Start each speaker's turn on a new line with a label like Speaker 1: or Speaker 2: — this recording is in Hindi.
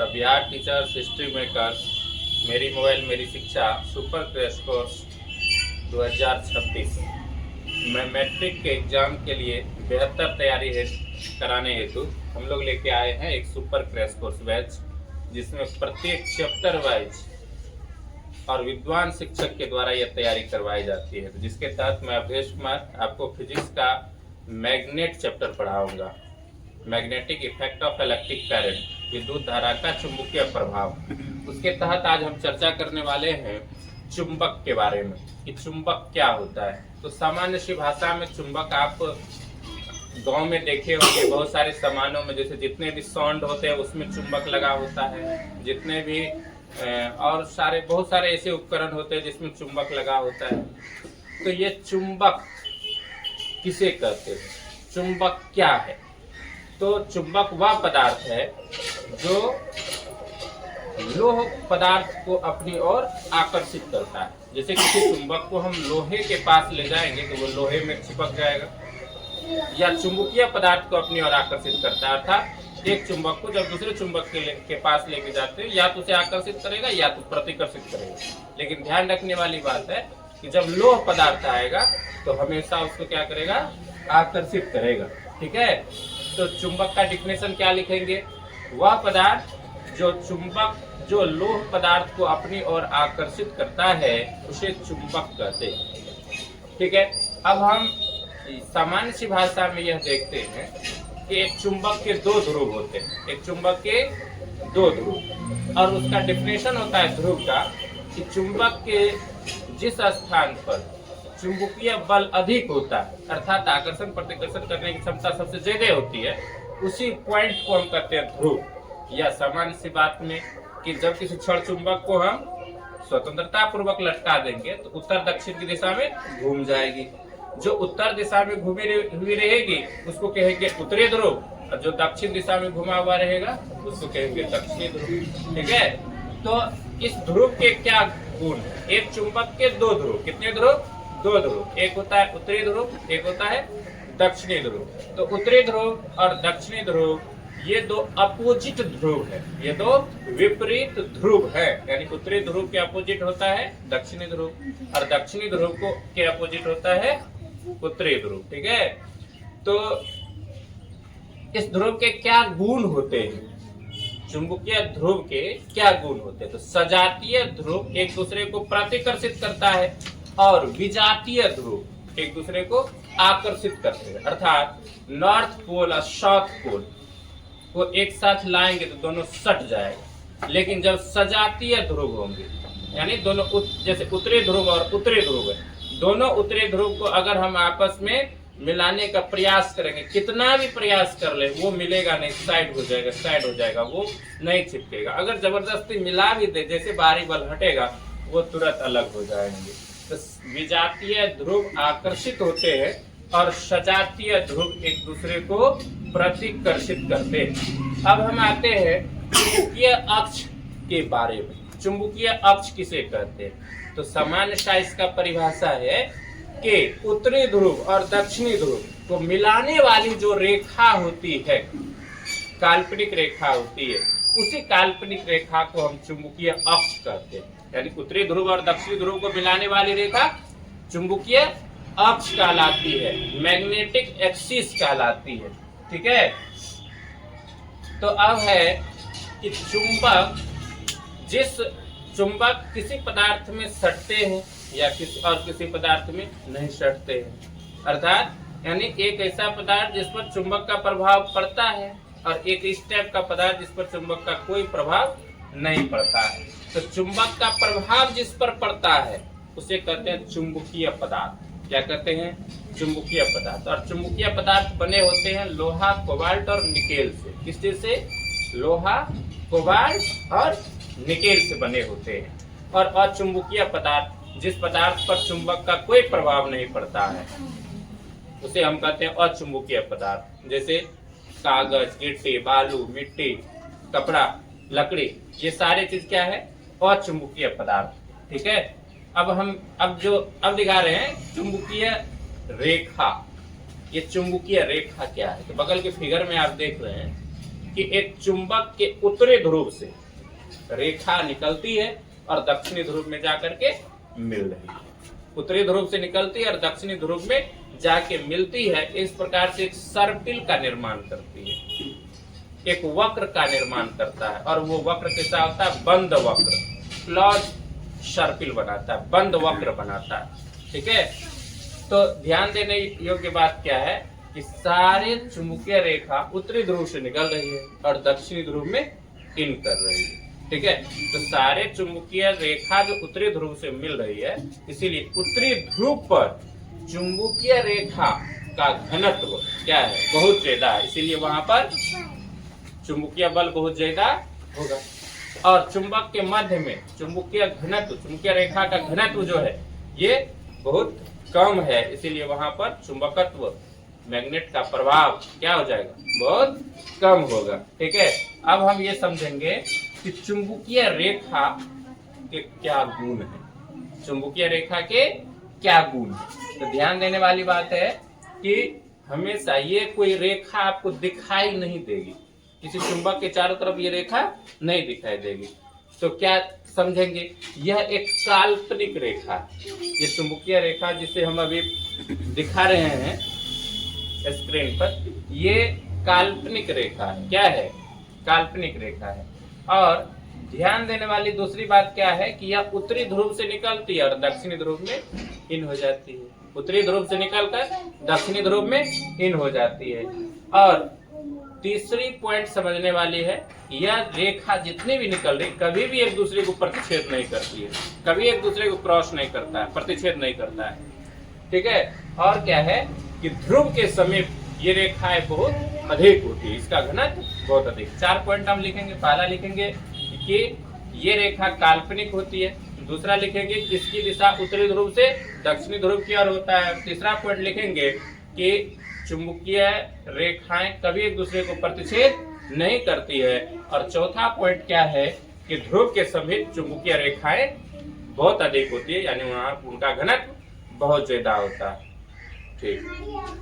Speaker 1: The Bihar teachers history makers मेरी मोबाइल मेरी शिक्षा सुपर क्रैश कोर्स 2026 मैं मैट्रिक के एग्जाम के लिए बेहतर तैयारी कराने हेतु हम लोग लेके आए हैं एक सुपर क्रैश कोर्स बैच, जिसमें प्रत्येक चैप्टर वाइज और विद्वान शिक्षक के द्वारा यह तैयारी करवाई जाती है। तो जिसके तहत मैं अवधेश कुमार आपको फिजिक्स का मैग्नेट चैप्टर पढ़ाऊंगा। Magnetic effect of electric current, विद्युत धारा का चुंबकीय प्रभाव। उसके तहत आज हम चर्चा करने वाले हैं चुंबक के बारे में कि चुंबक क्या होता है। तो सामान्य सी भाषा में चुंबक आप गांव में देखे होंगे, बहुत सारे सामानों में जैसे जितने भी साउंड होते हैं उसमें चुंबक लगा होता है, जितने भी और बहुत सारे ऐसे उपकरण होते हैं जिसमें चुंबक लगा होता है। तो ये चुंबक किसे कहते हैं, चुंबक क्या है? तो चुंबक वह पदार्थ है जो लोह पदार्थ को अपनी ओर आकर्षित करता है। जैसे किसी चुंबक को हम लोहे के पास ले जाएंगे तो वो लोहे में चिपक जाएगा, या चुंबकीय पदार्थ को अपनी ओर आकर्षित करता है। अर्थात एक चुंबक को जब दूसरे चुंबक के पास लेके जाते हैं, या तो उसे आकर्षित करेगा या तो प्रतिकर्षित करेगा। लेकिन ध्यान रखने वाली बात है कि जब लोह पदार्थ आएगा तो हमेशा उसको क्या करेगा, आकर्षित करेगा। ठीक है, तो चुंबक का डिफिनेशन क्या लिखेंगे? वह पदार्थ जो लोह पदार्थ को अपनी ओर आकर्षित करता है उसे चुंबक कहते हैं। ठीक है, अब हम सामान्य सी भाषा में यह देखते हैं कि एक चुंबक के दो ध्रुव होते हैं। एक चुंबक के दो ध्रुव, और उसका डिफिनेशन होता है ध्रुव का कि चुंबक के जिस स्थान पर चुंबकीय बल अधिक होता है, अर्थात आकर्षण प्रतिकर्षण करने की क्षमता सबसे ज्यादा होती है, उसी पॉइंट को हम कहते हैं ध्रुव। या सामान्य सी बात में कि जब किसी क्षण चुंबक को हम स्वतंत्रता पूर्वक लटका देंगे तो उत्तर दक्षिण की दिशा में घूम जाएगी। जो उत्तर दिशा में घूमी हुई रहेगी उसको कहेंगे उत्तरी ध्रुव, और जो दक्षिण दिशा में घुमा हुआ रहेगा उसको कहेंगे दक्षिणी ध्रुव। ठीक है, तो इस ध्रुव के क्या गुण? एक चुंबक के दो ध्रुव, कितने ध्रुव? दो ध्रुव। एक होता है उत्तरी ध्रुव, एक होता है दक्षिणी ध्रुव। तो उत्तरी ध्रुव और दक्षिणी ध्रुव ये दो अपोजिट ध्रुव है, ये दो विपरीत ध्रुव है। यानी उत्तरी ध्रुव के अपोजिट होता है दक्षिणी ध्रुव, और दक्षिणी ध्रुव को के अपोजिट होता है उत्तरी ध्रुव। ठीक है, तो इस ध्रुव के क्या गुण होते हैं? चुंबकीय ध्रुव के क्या गुण होते हैं? तो सजातीय ध्रुव एक दूसरे को प्रतिकर्षित करता है, और विजातीय ध्रुव एक दूसरे को आकर्षित करते हैं। अर्थात नॉर्थ पोल और साउथ पोल को एक साथ लाएंगे तो दोनों सट जाएगा। लेकिन जब सजातीय ध्रुव होंगे, यानी दोनों जैसे उत्तरी ध्रुव और उत्तरी ध्रुव है, दोनों उत्तरी ध्रुव को अगर हम आपस में मिलाने का प्रयास करेंगे, कितना भी प्रयास कर ले वो मिलेगा नहीं, साइड हो जाएगा, वो नहीं चिपकेगा। अगर जबरदस्ती मिला भी दे, जैसे बाहरी बल हटेगा, वो तुरंत अलग हो जाएंगे। तो विजातीय ध्रुव आकर्षित होते हैं और सजातीय ध्रुव एक दूसरे को प्रतिकर्षित करते हैं। अब हम आते हैं चुंबकीय अक्ष के बारे में। चुंबकीय अक्ष किसे कहते हैं? तो सामान्य सा इसका परिभाषा है कि उत्तरी ध्रुव और दक्षिणी ध्रुव को मिलाने वाली जो रेखा होती है, काल्पनिक रेखा होती है, उसी काल्पनिक रेखा को हम चुंबकीय अक्ष कहते हैं। यानी उत्तरी ध्रुव और दक्षिणी ध्रुव को मिलाने वाली रेखा चुंबकीय अक्ष कहलाती है, मैग्नेटिक एक्सिस कहलाती है। ठीक है, तो अब है कि चुंबक किसी पदार्थ में सटते हैं या किसी पदार्थ में नहीं सटते हैं। अर्थात यानी एक ऐसा पदार्थ जिस पर चुंबक का प्रभाव पड़ता है, और एक इस टाइप का पदार्थ जिस पर चुंबक का कोई प्रभाव नहीं पड़ता है। तो चुंबक का प्रभाव जिस पर पड़ता है उसे कहते हैं चुंबकीय पदार्थ। क्या कहते हैं? चुंबकीय पदार्थ। और चुंबकीय पदार्थ बने होते हैं लोहा, कोबाल्ट और निकेल से। किस चीज से? लोहा, कोबाल्ट और निकेल से बने होते हैं। और अचुंबकीय पदार्थ, जिस पदार्थ पर चुंबक का कोई प्रभाव नहीं पड़ता है, उसे हम कहते हैं अचुंबकीय पदार्थ। जैसे कागज, गिट्टी, बालू, मिट्टी, कपड़ा, लकड़ी, ये सारे चीज क्या है? अचुंबकीय पदार्थ। ठीक है, अब दिखा रहे हैं चुंबकीय रेखा। ये चुंबकीय रेखा क्या है? तो बगल के फिगर में आप देख रहे हैं कि एक चुंबक के उत्तरी ध्रुव से रेखा निकलती है और दक्षिणी ध्रुव में जाकर के मिल रही है। उत्तरी ध्रुव से निकलती है और दक्षिणी ध्रुव में जाके मिलती है। इस प्रकार से एक सर्पिल का निर्माण करती है, एक वक्र का निर्माण करता है, और वो वक्र कैसा होता है? बंद वक्र, क्लोज सर्पिल बनाता है, बंद वक्र बनाता है। ठीक है, तो ध्यान देने योग्य बात क्या है कि सारे चुंबकीय रेखा उत्तरी ध्रुव से निकल रही है और दक्षिणी ध्रुव में इन कर रही है। ठीक है, तो सारे चुंबकीय रेखा जो उत्तरी ध्रुव से मिल रही है, इसीलिए उत्तरी ध्रुव पर चुंबकीय रेखा का घनत्व क्या है? बहुत ज्यादा है, इसीलिए वहां पर चुंबकीय बल बहुत ज्यादा होगा। और चुंबक के मध्य में चुंबकीय घनत्व, चुंबकीय रेखा का घनत्व जो है ये बहुत कम है, इसीलिए वहां पर चुंबकत्व, मैग्नेट का प्रभाव क्या हो जाएगा? बहुत कम होगा। ठीक है, अब हम ये समझेंगे कि चुंबकीय रेखा के क्या गुण है, चुंबकीय रेखा के क्या गुण है। तो ध्यान देने वाली बात है कि हमेशा ये कोई रेखा आपको दिखाई नहीं देगी, किसी चुंबक के चारों तरफ ये रेखा नहीं दिखाई देगी। तो क्या समझेंगे? यह एक काल्पनिक रेखा है। ये चुंबकीय रेखा जिसे हम अभी दिखा रहे हैं स्क्रीन पर, ये काल्पनिक रेखा है। क्या है? काल्पनिक रेखा है। और ध्यान देने वाली दूसरी बात क्या है कि यह उत्तरी ध्रुव से निकलती है और दक्षिणी ध्रुव में इन हो जाती है। उत्तरी ध्रुव से निकलकर दक्षिणी ध्रुव में इन हो जाती है। और तीसरी पॉइंट समझने वाली है, यह रेखा जितनी भी निकल रही कभी भी एक दूसरे को प्रतिच्छेद नहीं करती है, कभी एक दूसरे को क्रॉस नहीं करता है, प्रतिच्छेद नहीं करता है। ठीक है, और क्या है कि ध्रुव के समीप ये रेखाएं बहुत अधिक होती है, इसका घनत्व बहुत अधिक। 4 पॉइंट हम लिखेंगे। पहला लिखेंगे कि ये रेखा काल्पनिक होती है, दूसरा लिखेंगे कि इसकी दिशा उत्तरी ध्रुव से दक्षिणी ध्रुव की ओर होता है, तीसरा पॉइंट लिखेंगे कि चुंबकीय रेखाएं कभी एक दूसरे को प्रतिच्छेद नहीं करती है, और चौथा पॉइंट क्या है कि ध्रुव के समीप चुंबकीय रेखाएं बहुत अधिक होती है, यानी वहां उनका घनत्व बहुत ज्यादा होता है। ठीक।